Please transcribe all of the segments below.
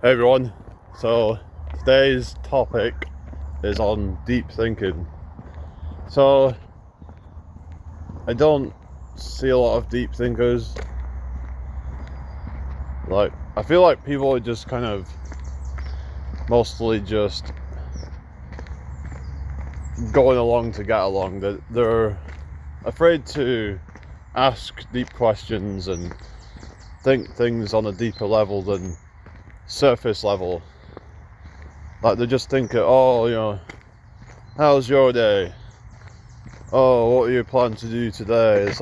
Hey everyone, so today's topic is on deep thinking. So I don't see a lot of deep thinkers. Like, I feel like people are just kind of mostly just going along to get along. That they're afraid to ask deep questions and think things on a deeper level than surface level. Like, they just think, how's your day? Oh, what are you planning to do today? It's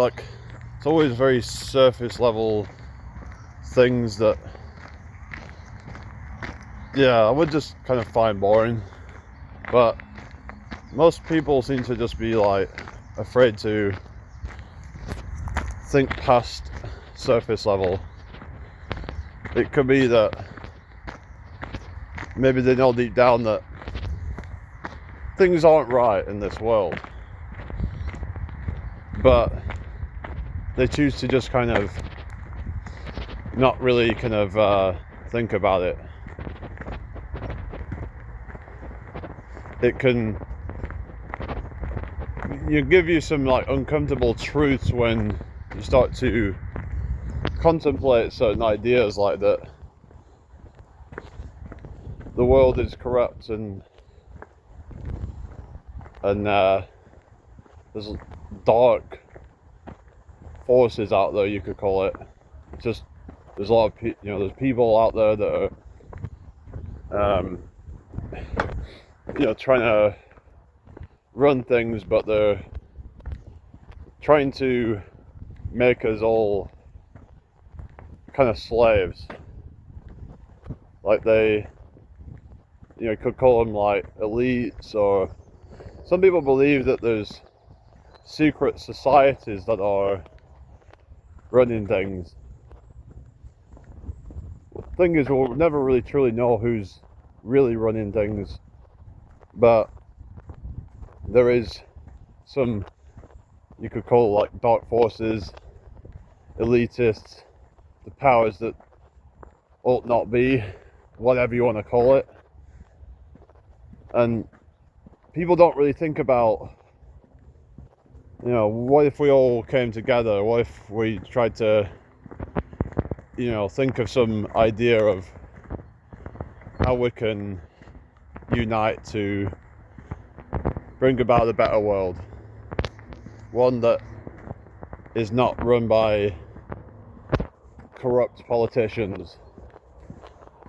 always very surface level things that, I would just kind of find boring. But most people seem to just be like afraid to think past surface level. It could be that maybe they know deep down that things aren't right in this world, but they choose to just kind of not really think about it. It can give you some like uncomfortable truths when you start to contemplate certain ideas, like that the world is corrupt and there's dark forces out there, you could call it. Just there's a lot of there's people out there that are trying to run things, but they're trying to make us all kind of slaves. Like they, you could call them like elites, or some people believe that there's secret societies that are running things. The thing is, we'll never really truly know who's really running things, but there is some, you could call it like dark forces, elitists, the powers that ought not be, whatever you want to call it. And people don't really think about, what if we all came together? What if we tried to, think of some idea of how we can unite to bring about a better world, one that is not run by corrupt politicians,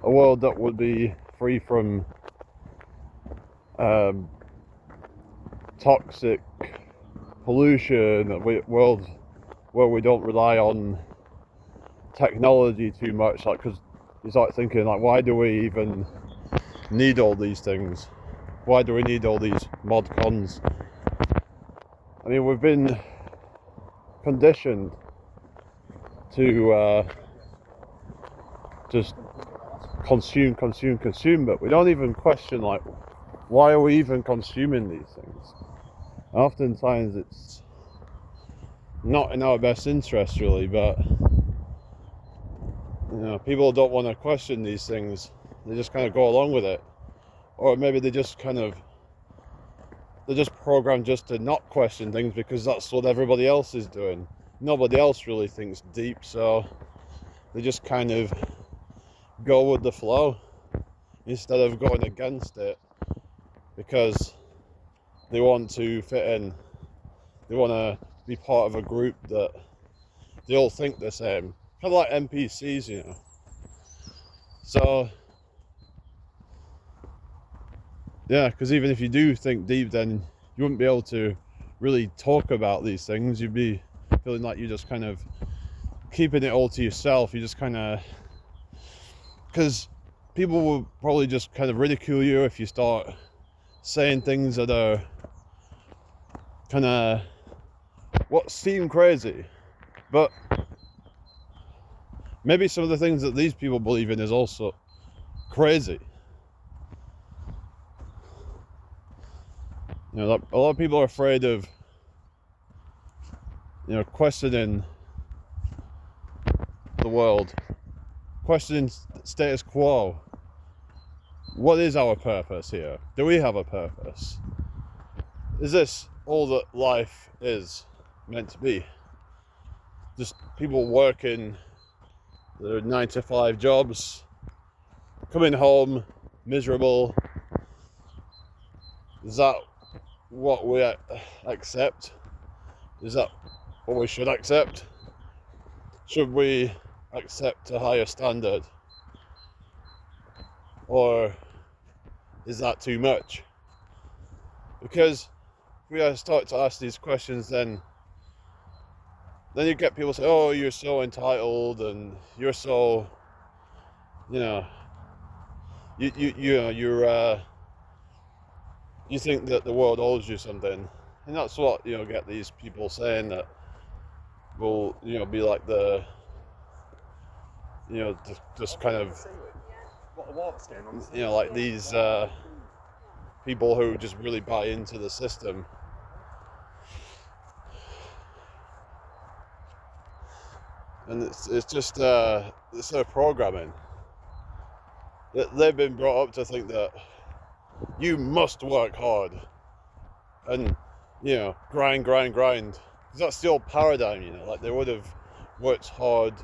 a world that would be free from toxic pollution, a world where we don't rely on technology too much. Like, because you start thinking, like, why do we even need all these things? Why do we need all these mod cons? I mean, we've been conditioned to just consume, but we don't even question, like, why are we even consuming these things? Oftentimes it's not in our best interest, really, but people don't want to question these things. They just kind of go along with it, or maybe they're just programmed just to not question things because that's what everybody else is doing. Nobody else really thinks deep, so they just kind of go with the flow instead of going against it because they want to fit in. They want to be part of a group that they all think the same, kind of like NPCs, So yeah, because even if you do think deep, then you wouldn't be able to really talk about these things. You'd be feeling like you're just kind of keeping it all to yourself. You just kind of, because people will probably just kind of ridicule you if you start saying things that are kind of what seem crazy, but maybe some of the things that these people believe in is also crazy. A lot of people are afraid of questioning the world, questioning status quo, what is our purpose here? Do we have a purpose? Is this all that life is meant to be? Just people working their 9-to-5 jobs, coming home miserable? Is that what we accept? Is that what we should accept? Should we accept a higher standard? Or is that too much? Because if we start to ask these questions, then you get people say, oh, you're so entitled, and you're so, you think that the world owes you something. And that's what, get these people saying that will, be like the, just kind of, like these people who just really buy into the system. And it's just it's their programming. They've been brought up to think that you must work hard and grind. Because that's the old paradigm, like they would have worked hard.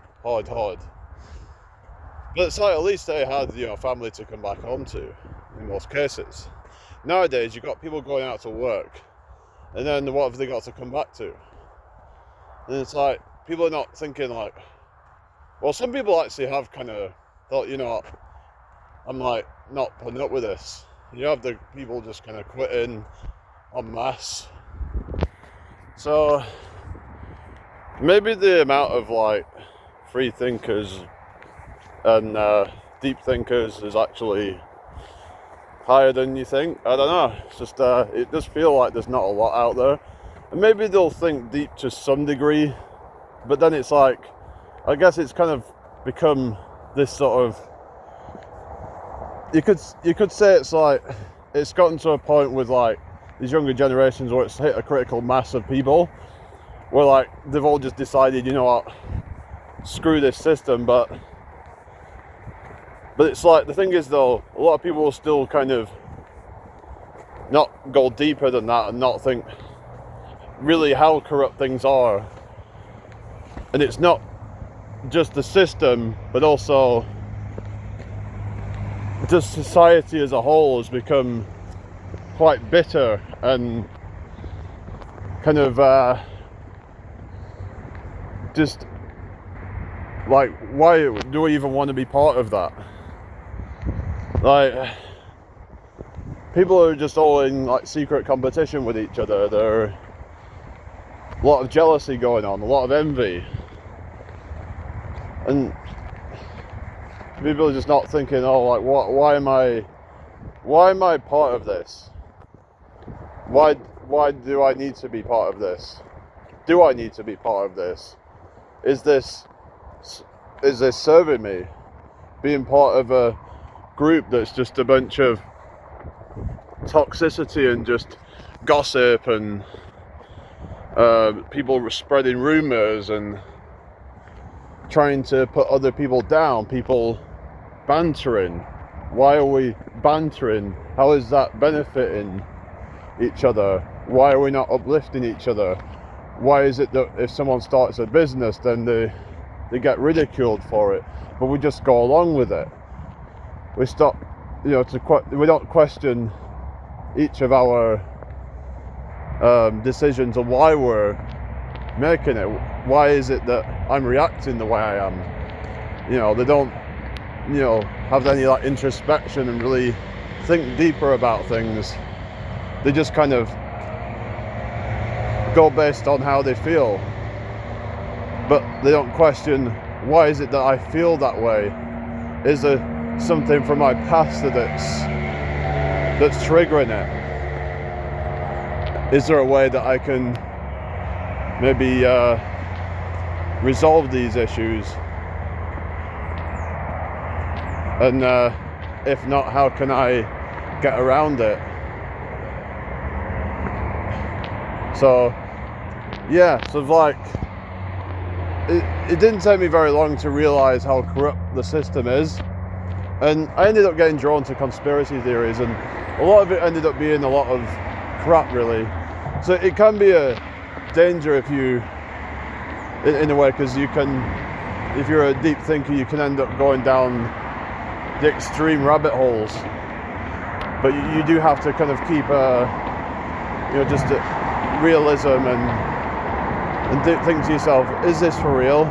But it's like at least they had family to come back home to in most cases. Nowadays you've got people going out to work, and then what have they got to come back to? And it's like people are not thinking like, well, some people actually have kind of thought, I'm like not putting up with this. You have the people just kind of quitting en masse. So maybe the amount of like free thinkers and deep thinkers is actually higher than you think. I don't know. It's just it does feel like there's not a lot out there, and maybe they'll think deep to some degree, but then it's like, I guess it's kind of become this sort of, you could say it's like it's gotten to a point with like these younger generations where it's hit a critical mass of people where like they've all just decided, what, screw this system. But it's like, the thing is though, a lot of people will still kind of not go deeper than that and not think really how corrupt things are. And it's not just the system, but also just society as a whole has become quite bitter and kind of just like, why do we even want to be part of that? Like, people are just all in like secret competition with each other. There's a lot of jealousy going on, a lot of envy, and people are just not thinking, oh, like, why am I part of this? Why do I need to be part of this? Do I need to be part of this? Is this serving me? Being part of a group that's just a bunch of toxicity and just gossip and people spreading rumors and trying to put other people down, people bantering. Why are we bantering? How is that benefiting each other? Why are we not uplifting each other? Why is it that if someone starts a business, then they get ridiculed for it, but we just go along with it? We stop, we don't question each of our decisions on why we're making it. Why is it that I'm reacting the way I am? They don't, have any like introspection and really think deeper about things. They just kind of go based on how they feel, but they don't question, why is it that I feel that way? Is there something from my past that's triggering it? Is there a way that I can maybe resolve these issues? And if not, how can I get around it? So yeah, so like it didn't take me very long to realize how corrupt the system is, And I ended up getting drawn to conspiracy theories, and a lot of it ended up being a lot of crap, really. So it can be a danger if you, in a way, because you can, if you're a deep thinker, you can end up going down the extreme rabbit holes. But you do have to kind of keep just a realism and think to yourself, is this for real?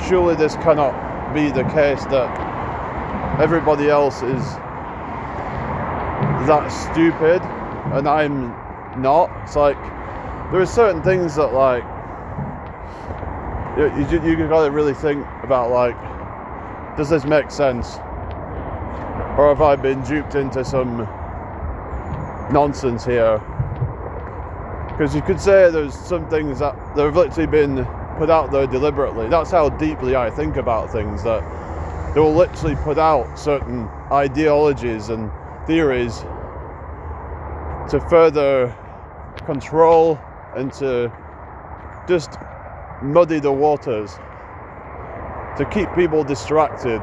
Surely this cannot be the case that everybody else is that stupid and I'm not. It's like there are certain things that like you gotta really think about, like, does this make sense? Or have I been duped into some nonsense here? Because you could say there's some things that have literally been put out there deliberately. That's how deeply I think about things, that they will literally put out certain ideologies and theories to further control and to just muddy the waters, to keep people distracted.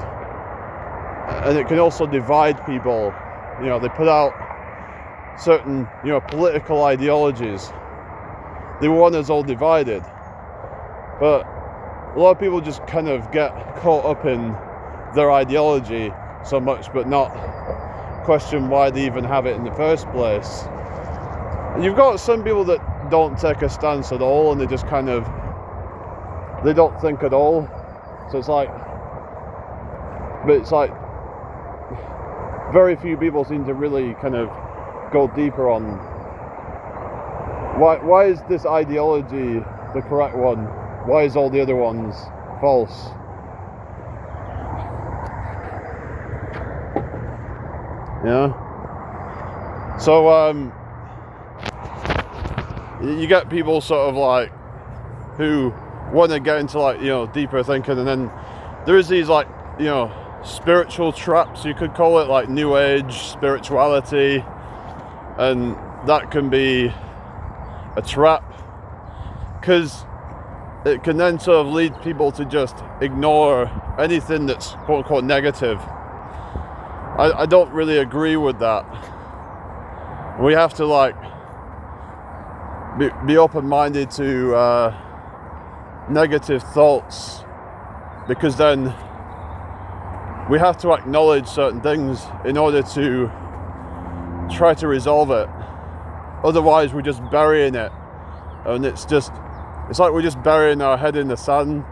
And it can also divide people. They put out certain, political ideologies. They want us all divided. But a lot of people just kind of get caught up in their ideology so much, but not question why they even have it in the first place. And you've got some people that don't take a stance at all, and they just kind of, they don't think at all. So it's like, very few people seem to really kind of go deeper on why is this ideology the correct one? Why is all the other ones false? So you get people sort of like who want to get into like deeper thinking, and then there is these like spiritual traps, you could call it, like new age spirituality, and that can be a trap because it can then sort of lead people to just ignore anything that's quote unquote negative. I don't really agree with that. We have to like be open-minded to negative thoughts, because then we have to acknowledge certain things in order to try to resolve it. Otherwise we're just burying it, and it's like we're just burying our head in the sand,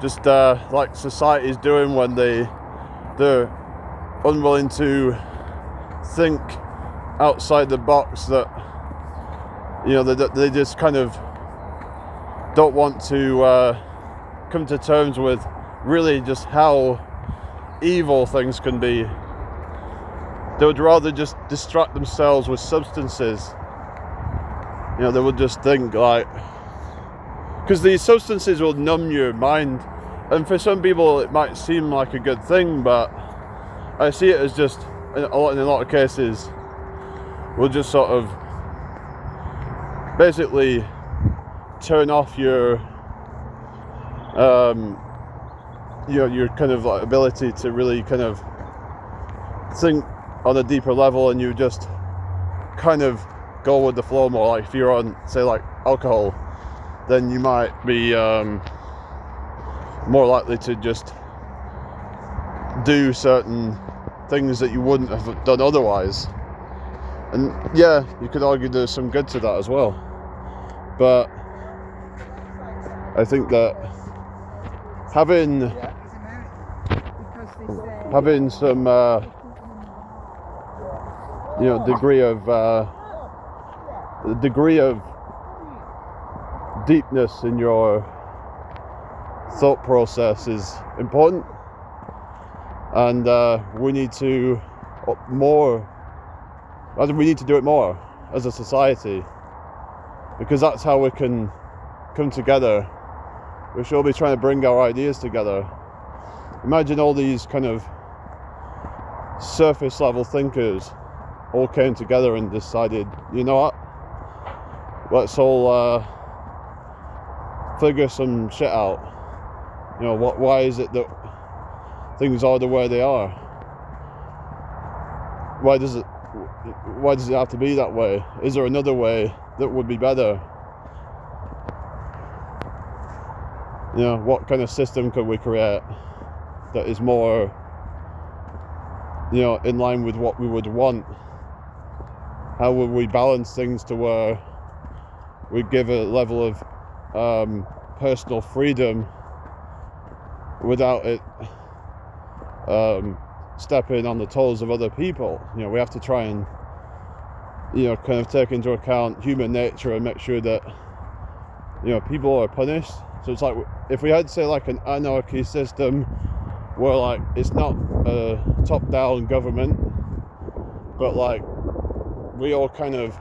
just like society's doing when they're unwilling to think outside the box, that they just kind of don't want to come to terms with really just how evil things can be. They would rather just distract themselves with substances. They would just think like, because these substances will numb your mind, and for some people it might seem like a good thing, but I see it as just, in a lot of cases, will just sort of basically turn off your kind of like ability to really kind of think on a deeper level, and you just kind of go with the flow more. Like if you're on, say, like alcohol, then you might be more likely to just do certain things that you wouldn't have done otherwise. And yeah, you could argue there's some good to that as well, but I think that having some degree of deepness in your thought process is important, and we need to do it more as a society, because that's how we can come together. We should all be trying to bring our ideas together. Imagine all these kind of surface level thinkers all came together and decided, you know what, let's all figure some shit out. Why is it that things are the way they are? why does it have to be that way? Is there another way that would be better? You know, what kind of system could we create that is more, you know, in line with what we would want? How would we balance things to where we give a level of personal freedom without it stepping on the toes of other people? You know, we have to try and, you know, kind of take into account human nature and make sure that, you know, people are punished. So it's like, if we had, say, like an anarchy system where, like, it's not a top-down government, but like we all kind of,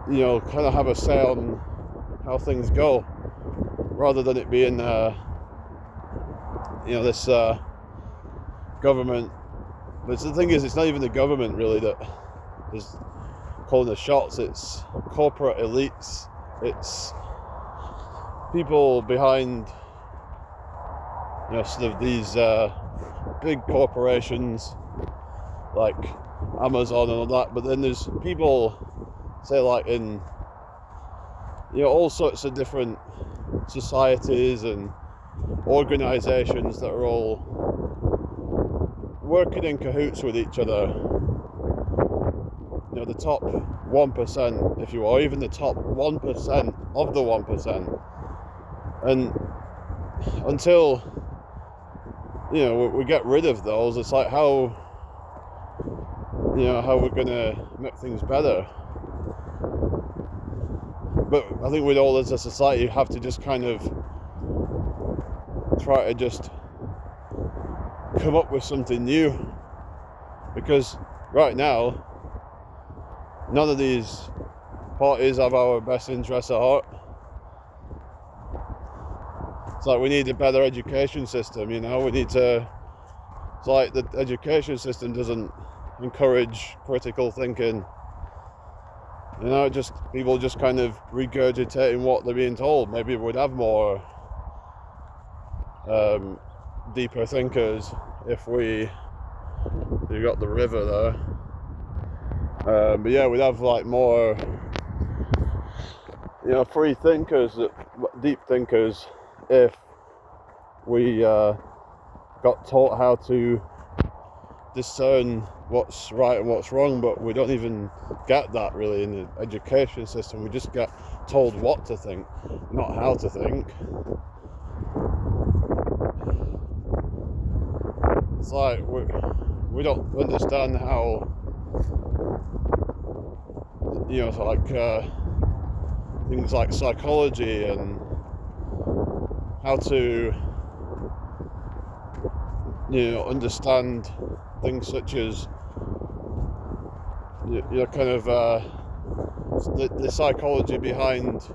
you know, kind of have a say on how things go, rather than it being, you know, this government. But the thing is, it's not even the government really that is calling the shots. It's corporate elites. It's people behind, you know, sort of these big corporations like Amazon and all that. But then there's people, say, like in, you know, all sorts of different societies and organizations that are all working in cahoots with each other. You know, the top 1%, if you will, or even the top 1% of the 1%. And until, you know, we get rid of those, it's like how, you know, how we're gonna make things better. But I think we'd all, as a society, have to just kind of try to just come up with something new, because right now none of these parties have our best interests at heart. It's like we need a better education system, you know, we need to, it's like the education system doesn't encourage critical thinking, you know, just people just kind of regurgitating what they're being told. Maybe we'd have more deeper thinkers if we got the river there, but yeah, we'd have like more, you know, free thinkers, deep thinkers, if we got taught how to discern what's right and what's wrong. But we don't even get that really in the education system. We just get told what to think, not how to think. It's like we don't understand how, you know, like things like psychology and how to, you know, understand things such as, you know, kind of the psychology behind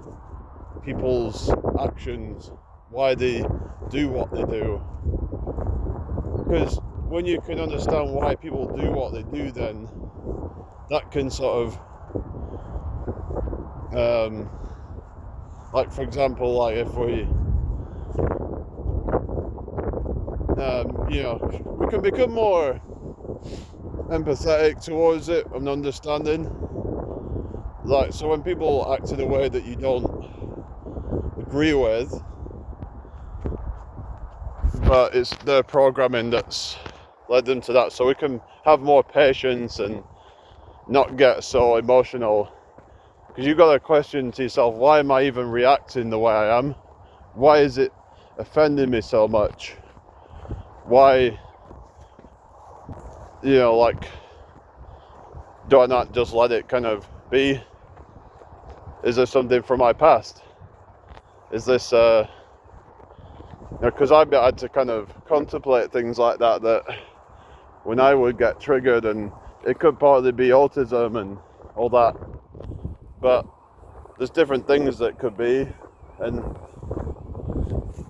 people's actions, why they do what they do. Because when you can understand why people do what they do, then that can sort of, like, for example, like if we, you know, we can become more empathetic towards it and understanding. Like, so when people act in a way that you don't agree with, but it's their programming that's led them to that, so we can have more patience and not get so emotional. Because you've got to question to yourself, why am I even reacting the way I am? Why is it offending me so much? Why, you know, like, do I not just let it kind of be? Is there something from my past? Is this, you know, because I've had to kind of contemplate things like that, that when I would get triggered, and it could partly be autism and all that, but there's different things that could be, and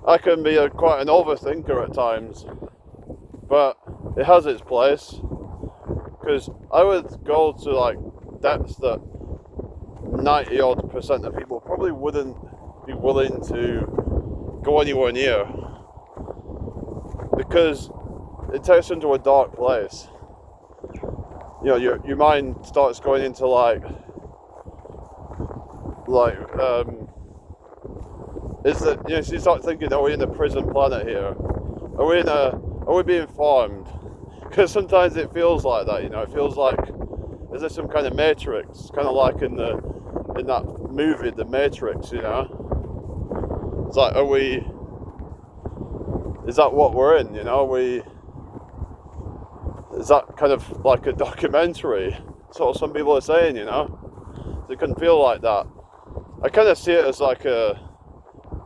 I can be quite an overthinker at times, but it has its place, because I would go to like depths that 90% of people probably wouldn't be willing to go anywhere near, because it takes them to a dark place. you know, your mind starts going into like is that, you know, so you start thinking, are we in a prison planet here? Are we being farmed? Because sometimes it feels like that, you know. It feels like, is there some kind of matrix, kind of like in that movie, The Matrix, you know? It's like, is that what we're in, you know? Is that kind of like a documentary? That's what some people are saying, you know? It can feel like that. I kind of see it as like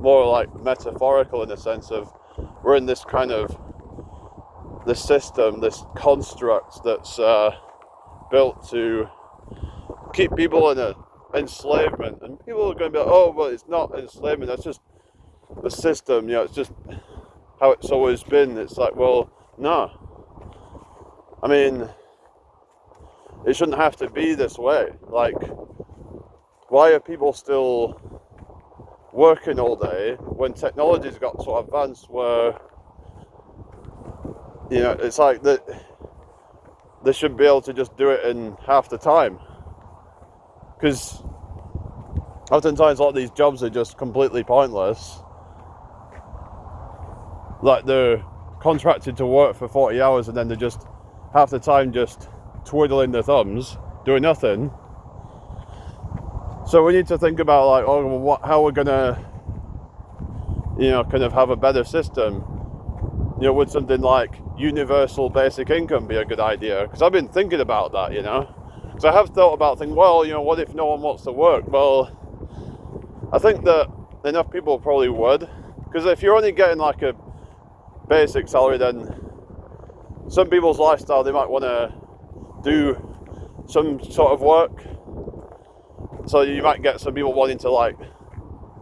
more like metaphorical, in the sense of we're in this kind of this system, this construct that's built to keep people in a enslavement, and people are going to be like, oh, well, it's not enslavement, that's just the system, you know, it's just how it's always been. It's like, well, no, I mean, it shouldn't have to be this way. Like, why are people still working all day when technology's got so advanced where, you know, it's like that they should be able to just do it in half the time? Because oftentimes a lot of these jobs are just completely pointless. Like, they're contracted to work for 40 hours and then they're just half the time just twiddling their thumbs, doing nothing. So we need to think about, like, oh, well, how we're gonna, you know, kind of have a better system. You know, would something like universal basic income be a good idea? Because I've been thinking about that, you know. So I have thought about thinking, well, you know, what if no one wants to work? Well, I think that enough people probably would. Because if you're only getting like a basic salary, then some people's lifestyle, they might want to do some sort of work. So you might get some people wanting to like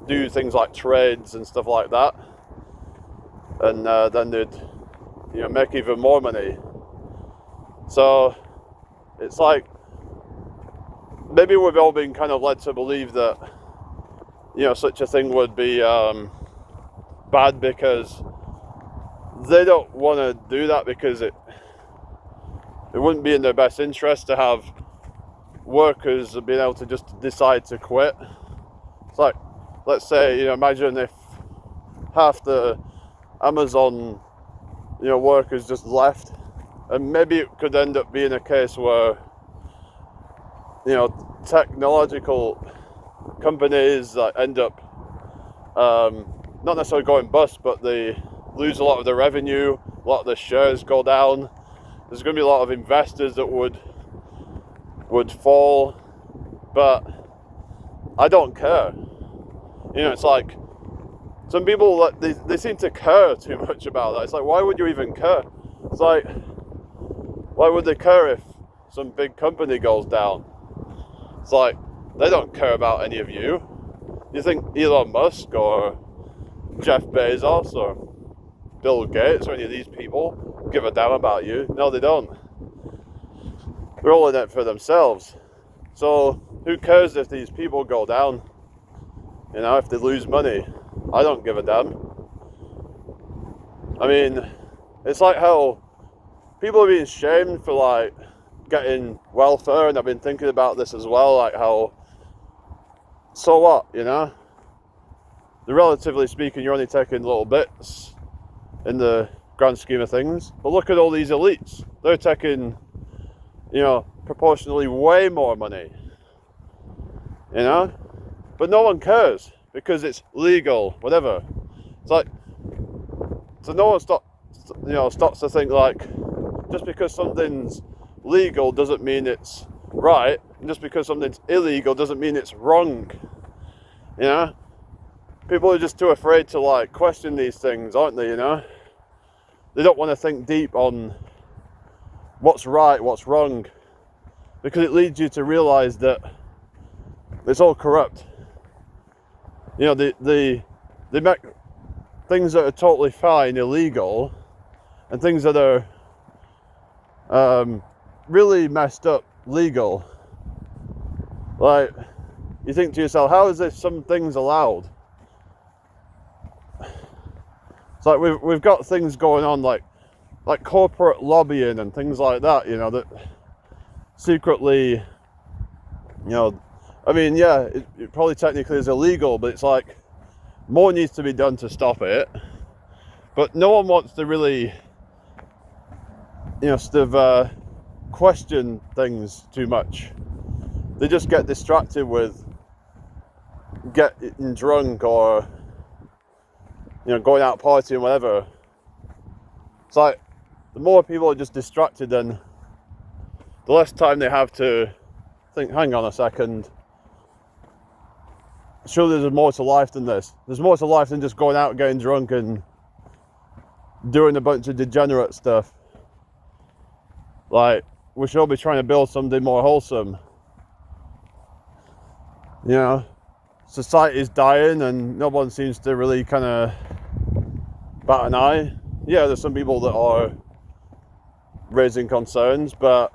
do things like trades and stuff like that, and then they'd, you know, make even more money. So it's like, maybe we've all been kind of led to believe that, you know, such a thing would be bad, because they don't want to do that, because it wouldn't be in their best interest to have workers being able to just decide to quit. It's like, let's say, you know, imagine if half the Amazon, you know, workers just left, and maybe it could end up being a case where, you know, technological companies that end up not necessarily going bust, but they lose a lot of their revenue, a lot of their shares go down. There's going to be a lot of investors that would fall, but I don't care. You know, it's like, some people, they seem to care too much about that. It's like, why would you even care? It's like, why would they care if some big company goes down? It's like, they don't care about any of you. You think Elon Musk or Jeff Bezos or Bill Gates or any of these people give a damn about you? No, they don't. They're all in it for themselves. So who cares if these people go down? You know, if they lose money, I don't give a damn. I mean, it's like how people are being shamed for like getting welfare, and I've been thinking about this as well, like how, so what, you know? Relatively speaking, you're only taking little bits in the grand scheme of things. But look at all these elites. They're taking, you know, proportionally way more money. You know? But no one cares, because it's legal, whatever. It's like, so no one stops to think like, just because something's legal doesn't mean it's right, and just because something's illegal doesn't mean it's wrong. You know? People are just too afraid to like question these things, aren't they, you know? They don't want to think deep on what's right, what's wrong, because it leads you to realize that it's all corrupt. You know, they make things that are totally fine illegal, and things that are really messed up legal. Like, you think to yourself, how is this some things allowed? It's like we've got things going on like corporate lobbying and things like that, you know, that secretly, I mean, yeah, it probably technically is illegal, but it's like more needs to be done to stop it. But no one wants to really, question things too much. They just get distracted with getting drunk or, going out partying, whatever. It's like the more people are just distracted, then the less time they have to think, hang on a second, surely there's more to life than this. There's more to life than just going out and getting drunk and doing a bunch of degenerate stuff. Like, we should all be trying to build something more wholesome. Society's dying and no one seems to really kind of bat an eye. Yeah, there's some people that are raising concerns, but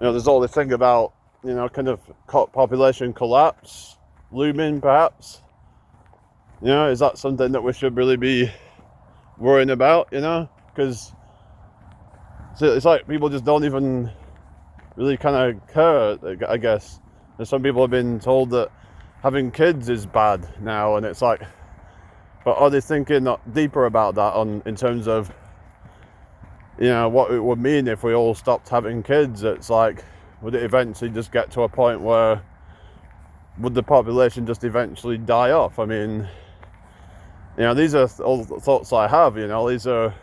there's all this thing about kind of population collapse looming, perhaps. Is that something that we should really be worrying about? Because it's like people just don't even really kind of care, I guess. And some people have been told that having kids is bad now, and it's like, but are they thinking not deeper about that in terms of what it would mean if we all stopped having kids? It's like, would it eventually just get to a point where would the population just eventually die off? I mean, these are all the thoughts I have. These are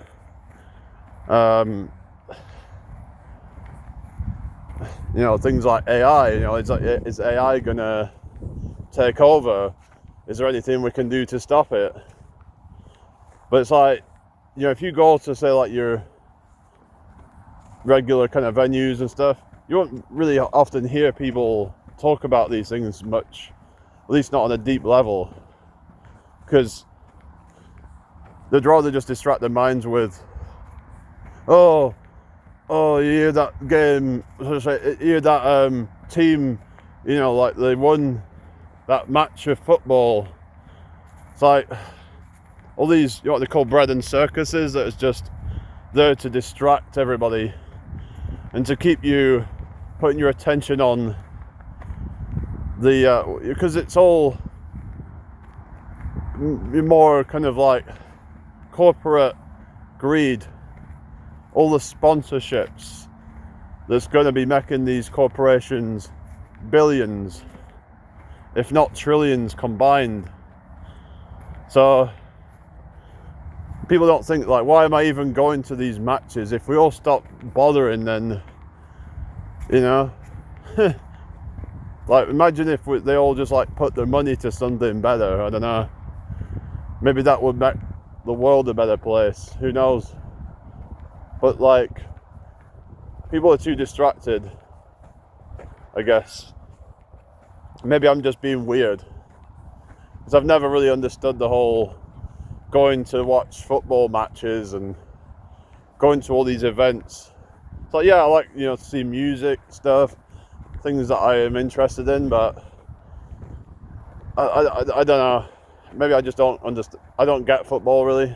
things like AI. Is AI gonna take over? Is there anything we can do to stop it? But it's like, if you go to, say, like your regular kind of venues and stuff, you won't really often hear people talk about these things much, at least not on a deep level, because they'd rather just distract their minds with, oh, you hear that game, you hear that team, like they won that match of football. It's like all these, what they call bread and circuses, that is just there to distract everybody and to keep you putting your attention on the, because it's all more kind of like corporate greed, all the sponsorships that's going to be making these corporations billions, if not trillions combined. So people don't think, like, why am I even going to these matches? If we all stop bothering, then like, imagine if they all just like put their money to something better. I don't know, maybe that would make the world a better place, who knows. But like, people are too distracted, I guess. Maybe I'm just being weird, because I've never really understood the whole going to watch football matches and going to all these events. So yeah, I like, to see music stuff, things that I am interested in, but I don't know, maybe I just don't understand. I don't get football really.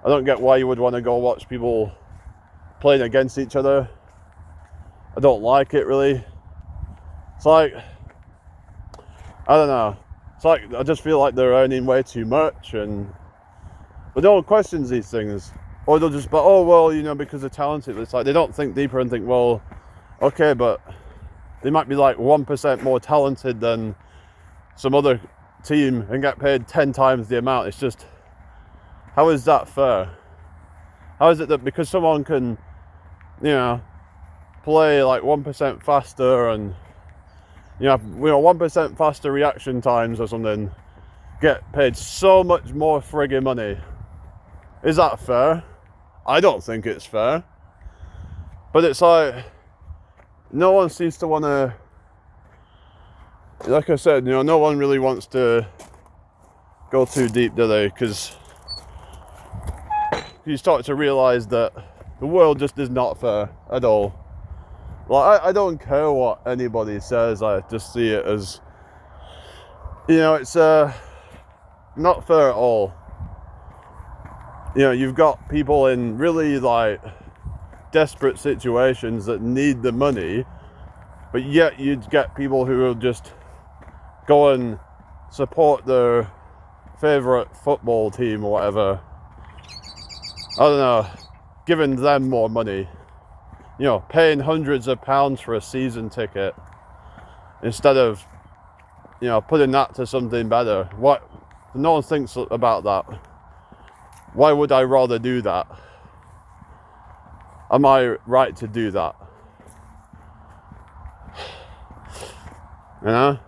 I don't get why you would want to go watch people playing against each other. I don't like it really. It's like, I don't know, it's like I just feel like they're earning way too much, but no one questions these things. Or they'll just, but oh well, because they're talented. It's like they don't think deeper and think, well, okay, but they might be like 1% more talented than some other team and get paid 10 times the amount. It's just, how is that fair? How is it that because someone can, play like 1% faster and 1% faster reaction times or something, get paid so much more friggin' money? Is that fair? I don't think it's fair. But it's like, no one seems to want to, like I said, no one really wants to go too deep, do they? Because you start to realise that the world just is not fair at all. Like, I don't care what anybody says, I just see it as, it's not fair at all. You've got people in really like desperate situations that need the money, but yet you'd get people who will just go and support their favourite football team or whatever. I don't know, giving them more money, you know, paying hundreds of pounds for a season ticket instead of, you know, putting that to something better. What? No one thinks about that. Why would I rather do that? Am I right to do that? You know?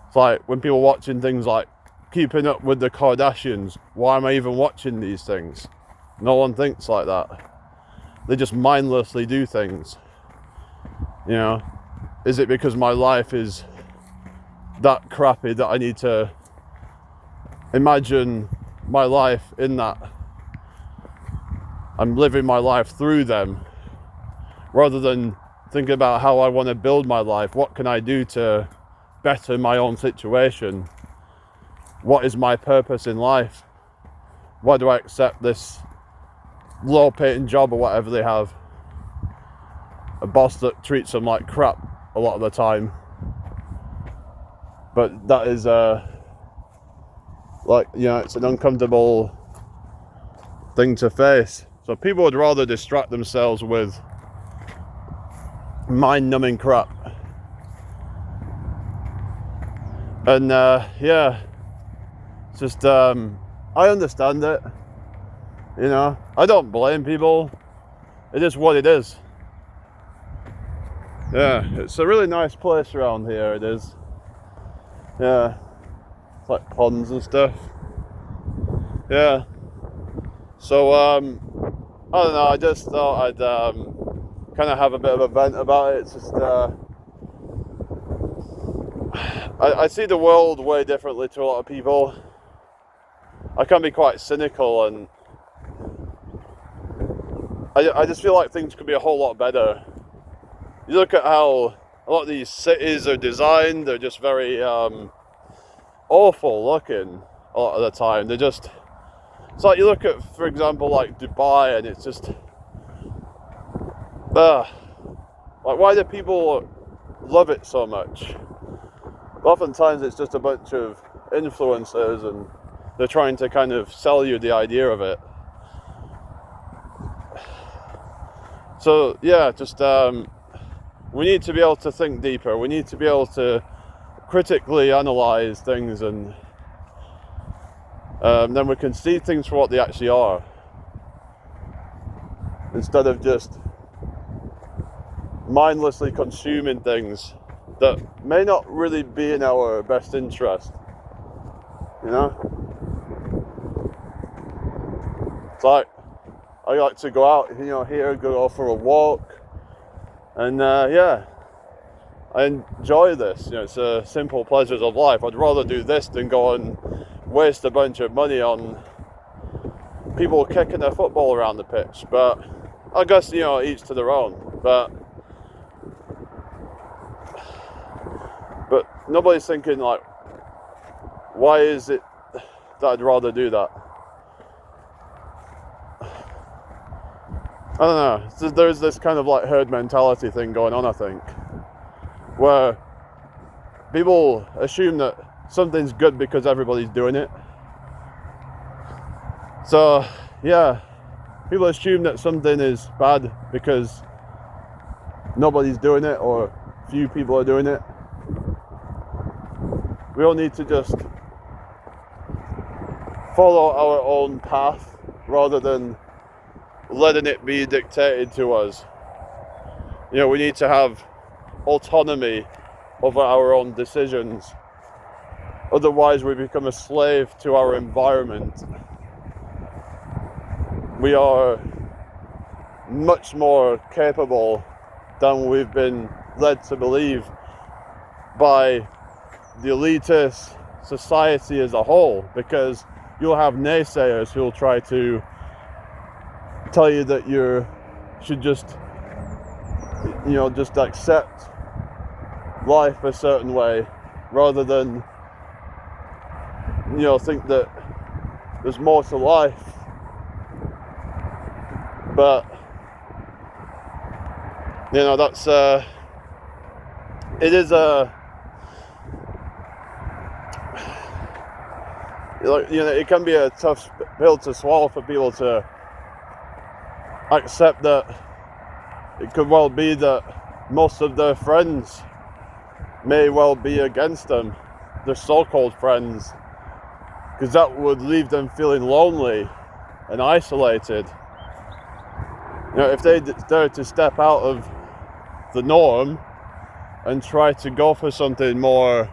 It's like when people watching things like Keeping Up with the Kardashians, why am I even watching these things? No one thinks like that. They just mindlessly do things. You know? Is it because my life is that crappy that I need to imagine my life in that I'm living my life through them, rather than thinking about how I want to build my life? What can I do to better my own situation? What is my purpose in life? Why do I accept this low paying job or whatever they have? A boss that treats them like crap a lot of the time. But that is like, you know, it's an uncomfortable thing to face. So people would rather distract themselves with mind-numbing crap. And yeah, it's just I understand it. You know, I don't blame people. It is what it is. Yeah, it's a really nice place around here. It is. Yeah, it's like ponds and stuff. Yeah. So I don't know. I just thought I'd kind of have a bit of a vent about it. It's just I see the world way differently to a lot of people. I can be quite cynical, and I just feel like things could be a whole lot better. You look at how a lot of these cities are designed, they're just very awful looking a lot of the time. They're just, it's like you look at, for example, like Dubai, and it's just, like, why do people love it so much? Oftentimes it's just a bunch of influencers, and they're trying to kind of sell you the idea of it. So yeah, just we need to be able to think deeper. We need to be able to critically analyze things, and then we can see things for what they actually are, instead of just mindlessly consuming things that may not really be in our best interest. You know? It's like, I like to go out, you know, here, go for a walk, and yeah, I enjoy this. You know, it's a simple pleasures of life. I'd rather do this than go and waste a bunch of money on people kicking their football around the pitch. But I guess, you know, each to their own. But nobody's thinking, like, why is it that I'd rather do that? I don't know. So there's this kind of like herd mentality thing going on, I think, where people assume that something's good because everybody's doing it. So yeah, people assume that something is bad because nobody's doing it, or few people are doing it. We all need to just follow our own path rather than letting it be dictated to us. You know, we need to have autonomy over our own decisions. Otherwise, we become a slave to our environment. We are much more capable than we've been led to believe by the elitist society as a whole, because you'll have naysayers who'll try to tell you that you should just, you know, just accept life a certain way rather than, you know, think that there's more to life. But you know, that's it is you know, it can be a tough pill to swallow for people to accept that it could well be that most of their friends may well be against them, their so-called friends, because that would leave them feeling lonely and isolated. You know, if they dare to step out of the norm and try to go for something more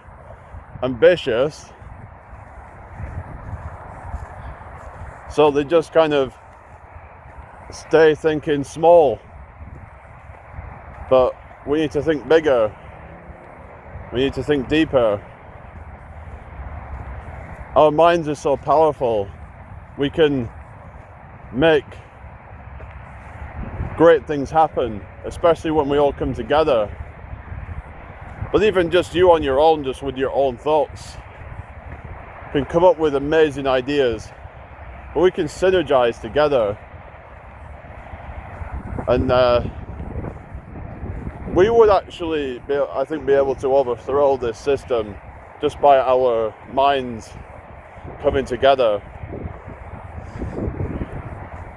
ambitious, so they just kind of stay thinking small. But we need to think bigger. We need to think deeper. Our minds are so powerful. We can make great things happen, especially when we all come together. But even just you on your own, just with your own thoughts, can come up with amazing ideas. But we can synergize together. And we would actually, I think, be able to overthrow this system just by our minds coming together.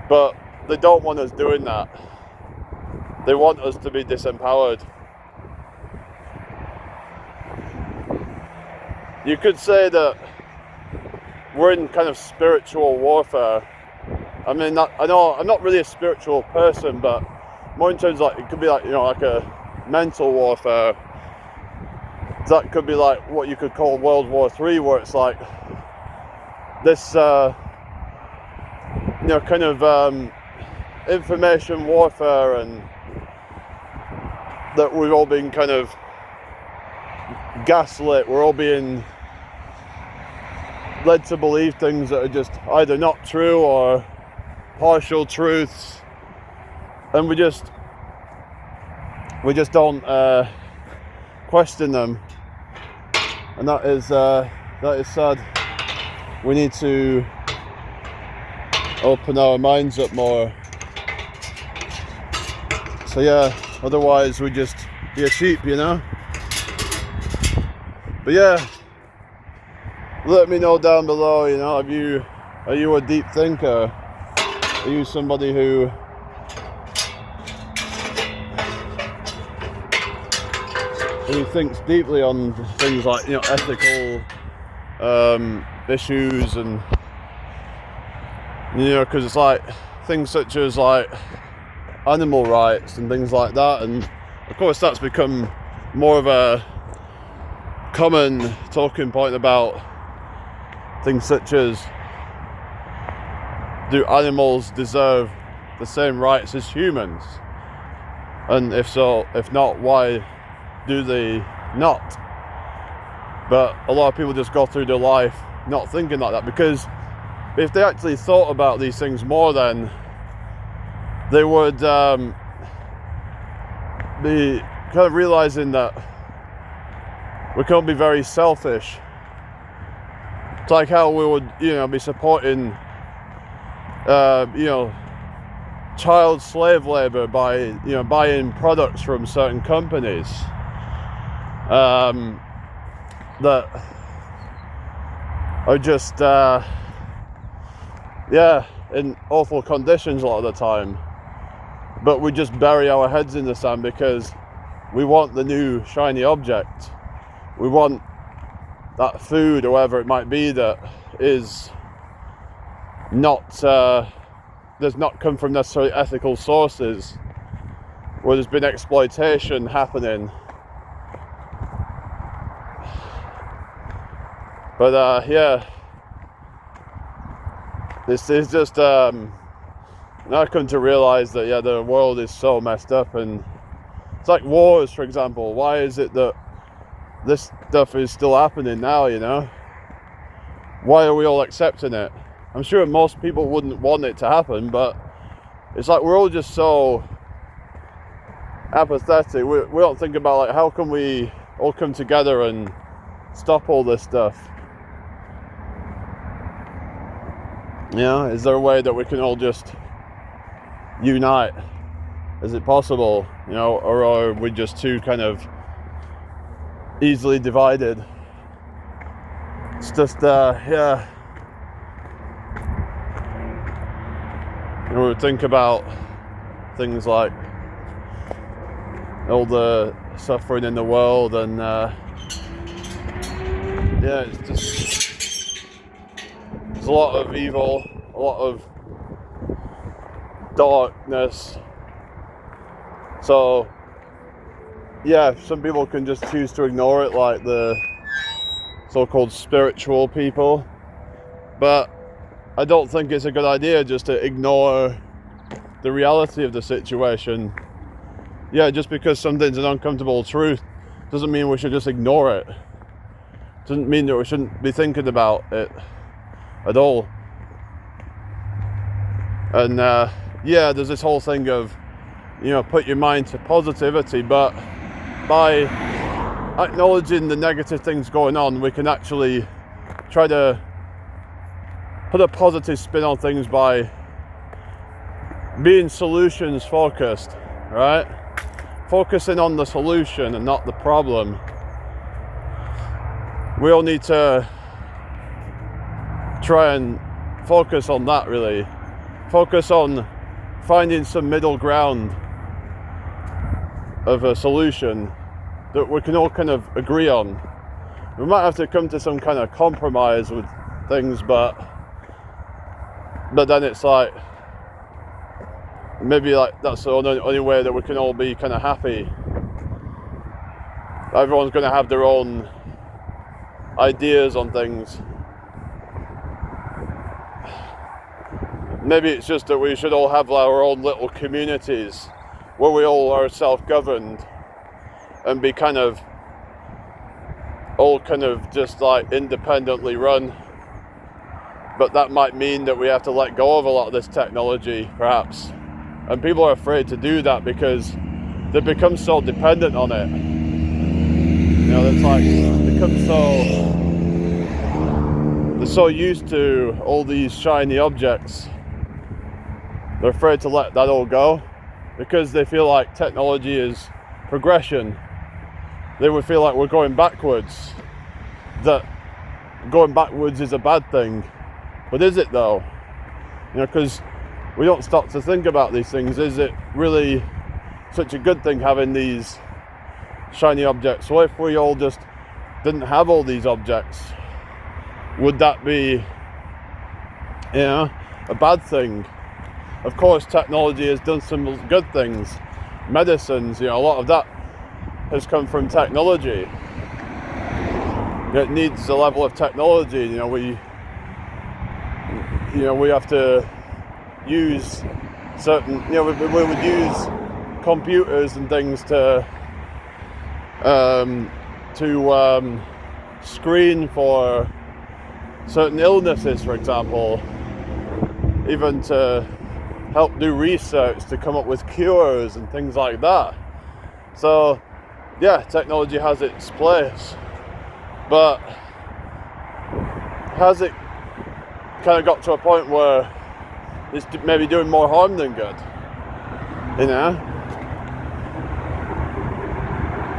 But they don't want us doing that. They want us to be disempowered. You could say that we're in kind of spiritual warfare. I mean, I know I'm not really a spiritual person, but more in terms of like, it could be like, you know, like a mental warfare. That could be like what you could call World War III, where it's like this, you know, kind of information warfare, and that we've all been kind of gaslit. We're all being led to believe things that are just either not true or partial truths, and we just don't question them, and that is sad. We need to open our minds up more. So yeah, otherwise we just be a sheep, you know. But yeah, let me know down below, you know, are you a deep thinker? Are you somebody who thinks deeply on things like, you know, ethical issues, and you know, because it's like things such as like animal rights and things like that, and of course that's become more of a common talking point about things such as, do animals deserve the same rights as humans? And if so, if not, why do they not? But a lot of people just go through their life not thinking like that, because if they actually thought about these things more, then they would be kind of realizing that we can't be very selfish. It's like how we would, you know, be supporting you know, child slave labor by, you know, buying products from certain companies that are just yeah, in awful conditions a lot of the time, but we just bury our heads in the sand because we want the new shiny object. We want that food or whatever it might be that is not does not come from necessarily ethical sources, where there's been exploitation happening. But yeah, this is just now I've come to realize that, yeah, the world is so messed up, and it's like wars, for example. Why is it that this stuff is still happening now, you know? Why are we all accepting it? I'm sure most people wouldn't want it to happen, but it's like we're all just so apathetic. We don't think about, like, how can we all come together and stop all this stuff? You know, is there a way that we can all just unite? Is it possible, or are we just too kind of easily divided? It's just, we think about things like all the suffering in the world, and it's just, there's a lot of evil, a lot of darkness. So some people can just choose to ignore it, like the so-called spiritual people, but I don't think it's a good idea just to ignore the reality of the situation. Just because something's an uncomfortable truth doesn't mean we should just ignore it. Doesn't mean that we shouldn't be thinking about it at all. And there's this whole thing of, put your mind to positivity, but by acknowledging the negative things going on, we can actually try to put a positive spin on things by being solutions focused, right? Focusing on the solution and not the problem. We all need to try and focus on that, really. Focus on finding some middle ground of a solution that we can all kind of agree on. We might have to come to some kind of compromise with things, but then it's like, maybe like that's the only way that we can all be kind of happy. Everyone's going to have their own ideas on things. Maybe it's just that we should all have our own little communities where we all are self-governed and be all just like independently run. But that might mean that we have to let go of a lot of this technology, perhaps. And people are afraid to do that because they become so dependent on it. It's like they're so used to all these shiny objects. They're afraid to let that all go because they feel like technology is progression. They would feel like we're going backwards, that going backwards is a bad thing. But is it though? Because we don't stop to think about these things. Is it really such a good thing having these shiny objects? What if we all just didn't have all these objects? Would that be, a bad thing? Of course, technology has done some good things. Medicines, a lot of that has come from technology. It needs a level of technology. We have to use certain, we would use computers and things to screen for certain illnesses, for example, even to help do research to come up with cures and things like that. So technology has its place, but has it kind of got to a point where it's maybe doing more harm than good?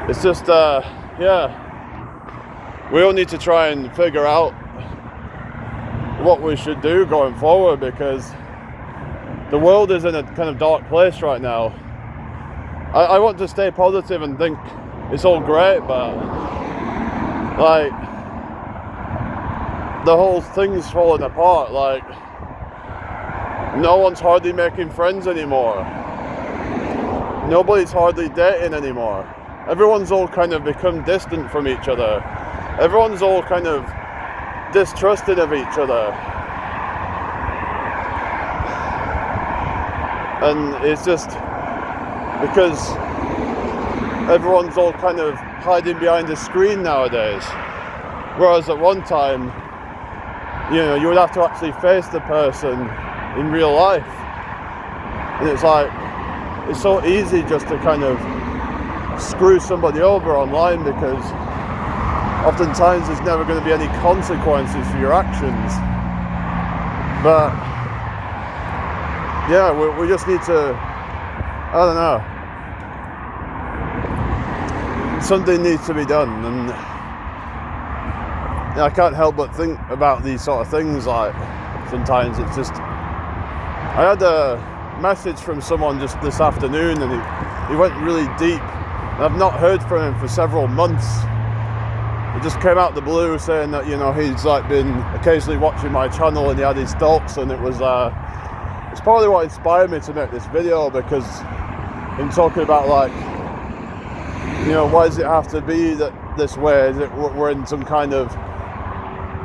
It's just we all need to try and figure out what we should do going forward, because the world is in a kind of dark place right now. I want to stay positive and think it's all great, but like the whole thing's falling apart. Like no one's hardly making friends anymore. Nobody's hardly dating anymore. Everyone's all kind of become distant from each other. Everyone's all kind of distrusting of each other. And it's just because everyone's all kind of hiding behind a screen nowadays. Whereas at one time, you would have to actually face the person in real life. And it's like, it's so easy just to kind of screw somebody over online, because oftentimes there's never going to be any consequences for your actions. But yeah, we just need to, I don't know, something needs to be done. And I can't help but think about these sort of things. Like, sometimes it's just, I had a message from someone just this afternoon, and he went really deep. I've not heard from him for several months. It just came out the blue saying that, you know, he's like been occasionally watching my channel and he had his thoughts, and it's probably what inspired me to make this video, because in talking about, like, you know, why does it have to be that this way? Is it we're in some kind of,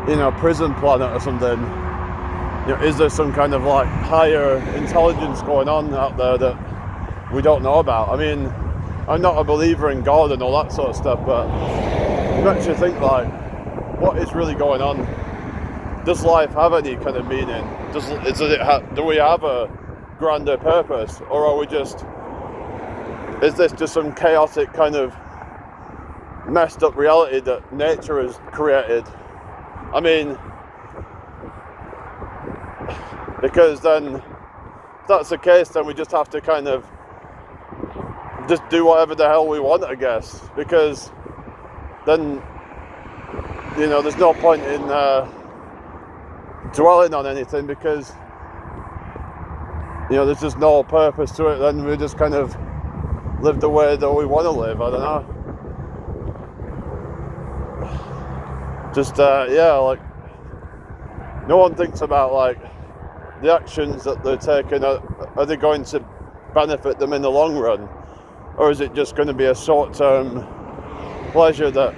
you know, prison planet or something? You know, is there some kind of like higher intelligence going on out there that we don't know about? I mean, I'm not a believer in God and all that sort of stuff, but it makes you think, like, what is really going on? Does life have any kind of meaning? Do we have a grander purpose, or are we just? Is this just some chaotic kind of messed up reality that nature has created? I mean, because then, if that's the case, then we just have to kind of just do whatever the hell we want, I guess. Because then, you know, there's no point in dwelling on anything, because, you know, there's just no purpose to it. Then we just kind of live the way that we want to live. I don't know. Just yeah, like, no one thinks about, like, the actions that they're taking. Are they going to benefit them in the long run, or is it just going to be a short-term pleasure that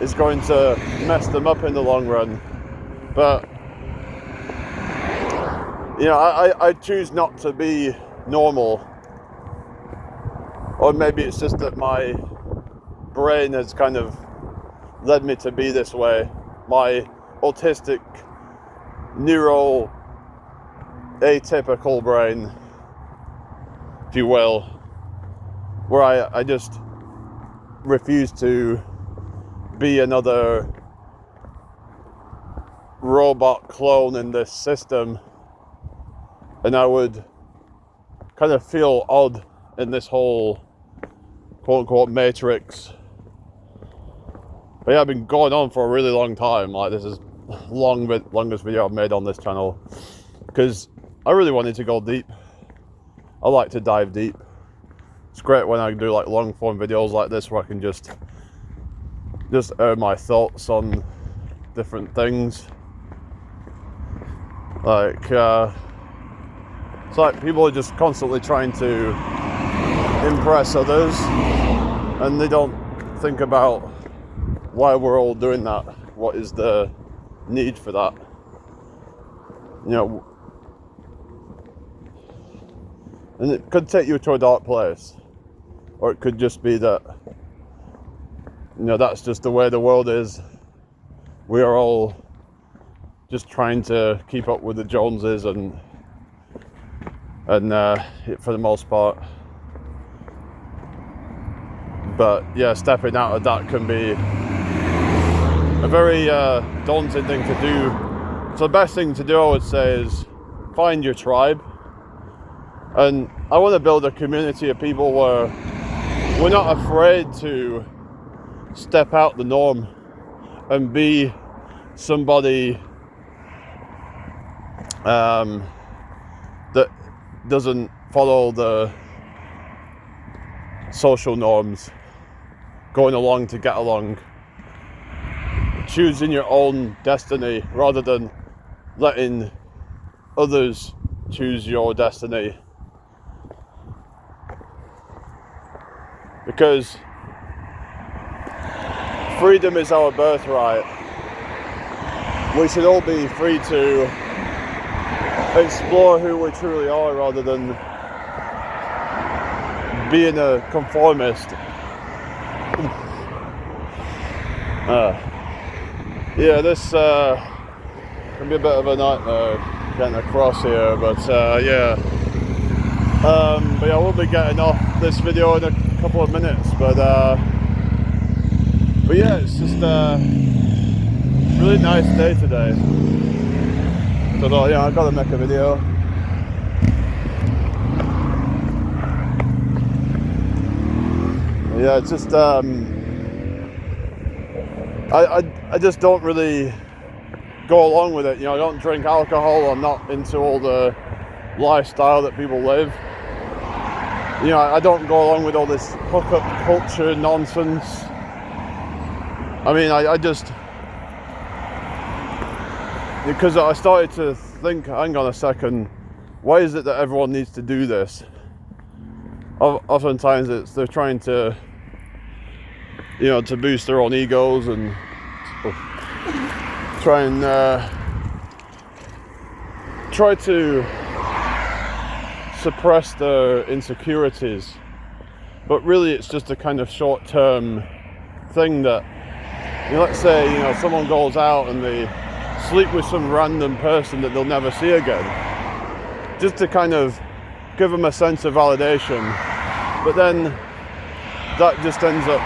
is going to mess them up in the long run? But, you know, I choose not to be normal. Or maybe it's just that my brain has kind of led me to be this way. My autistic, neuro, atypical brain, if you will, where I just refuse to be another robot clone in this system, and I would kind of feel odd in this whole quote-unquote matrix. But yeah, I've been going on for a really long time. Like, this is longest video I've made on this channel, because I really wanted to go deep. I like to dive deep. It's great when I do like long form videos like this, where I can just air my thoughts on different things. Like, it's like people are just constantly trying to impress others, and they don't think about why we're all doing that. What is the need for that? You know, and it could take you to a dark place, or it could just be that, you know, that's just the way the world is. We are all just trying to keep up with the Joneses, and for the most part. But yeah, stepping out of that can be a very daunting thing to do. So the best thing to do, I would say, is find your tribe. And I want to build a community of people where we're not afraid to step out the norm and be somebody that doesn't follow the social norms, going along to get along, choosing your own destiny rather than letting others choose your destiny. Because freedom is our birthright. We should all be free to explore who we truly are, rather than being a conformist. Yeah, this can be a bit of a nightmare getting across here, but yeah. But yeah, we'll be getting off this video in a couple of minutes, but yeah, it's just a really nice day today. So I thought, yeah, I've got to make a video. Yeah, it's just I just don't really go along with it. You know, I don't drink alcohol. I'm not into all the lifestyle that people live. You know, I don't go along with all this hookup culture nonsense. I mean, I just, because I started to think, hang on a second, why is it that everyone needs to do this? Oftentimes they're trying to, you know, to boost their own egos and try to suppress their insecurities, but really it's just a kind of short-term thing that, you know, let's say, you know, someone goes out and they sleep with some random person that they'll never see again, just to kind of give them a sense of validation, but then that just ends up,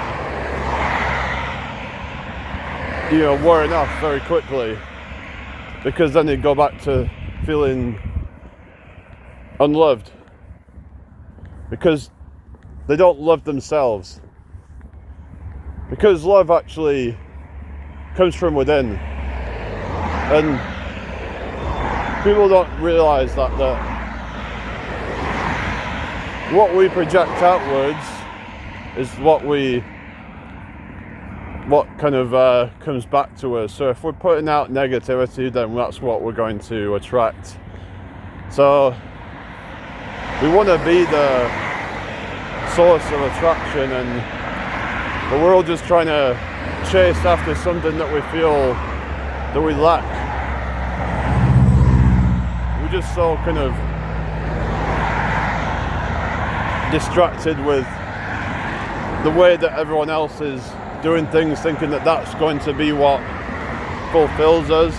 you know, wearing off very quickly, because then they go back to feeling unloved because they don't love themselves, because love actually comes from within, and people don't realize that what we project outwards is what kind of comes back to us. So if we're putting out negativity, then that's what we're going to attract. So we want to be the source of attraction, but we're all just trying to chase after something that we feel that we lack. We're just so kind of distracted with the way that everyone else is doing things, thinking that that's going to be what fulfills us,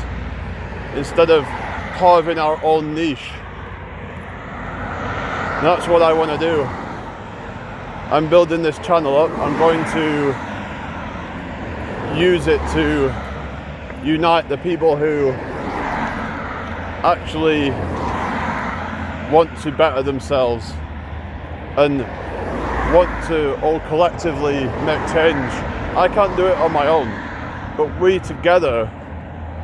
instead of carving our own niche. And that's what I want to do. I'm building this channel up. I'm going to use it to unite the people who actually want to better themselves and want to all collectively make change. I can't do it on my own, but we together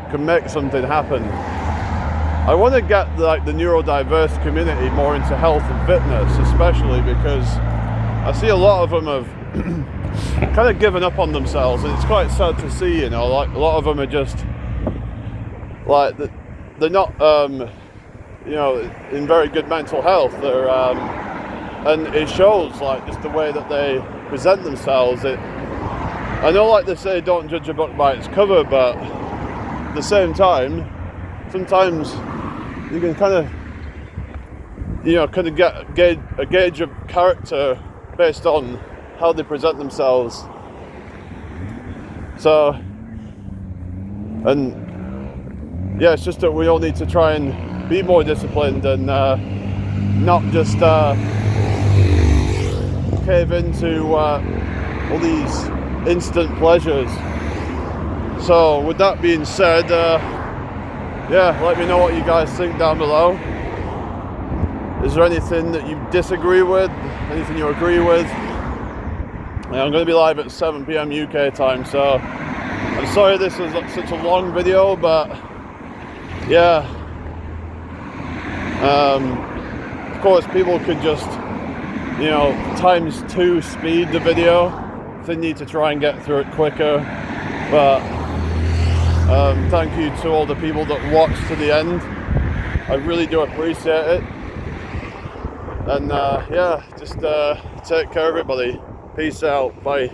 can make something happen. I want to get the neurodiverse community more into health and fitness, especially because I see a lot of them have kind of given up on themselves, and it's quite sad to see. You know, like a lot of them are just like they're not, you know, in very good mental health. They're and it shows, like, just the way that they present themselves. I know, like they say, don't judge a book by its cover, but at the same time, sometimes you can kind of, you know, kind of get a gauge of character based on how they present themselves. So, and yeah, it's just that we all need to try and be more disciplined and not just cave into all these instant pleasures. So with that being said, yeah, let me know what you guys think down below. Is there anything that you disagree with? Anything you agree with? I'm going to be live at 7 PM UK time, so I'm sorry this is such a long video, but yeah, of course people could just, you know, ×2 speed the video if they need to try and get through it quicker. But thank you to all the people that watched to the end. I really do appreciate it. And yeah, just take care everybody. Peace out. Bye.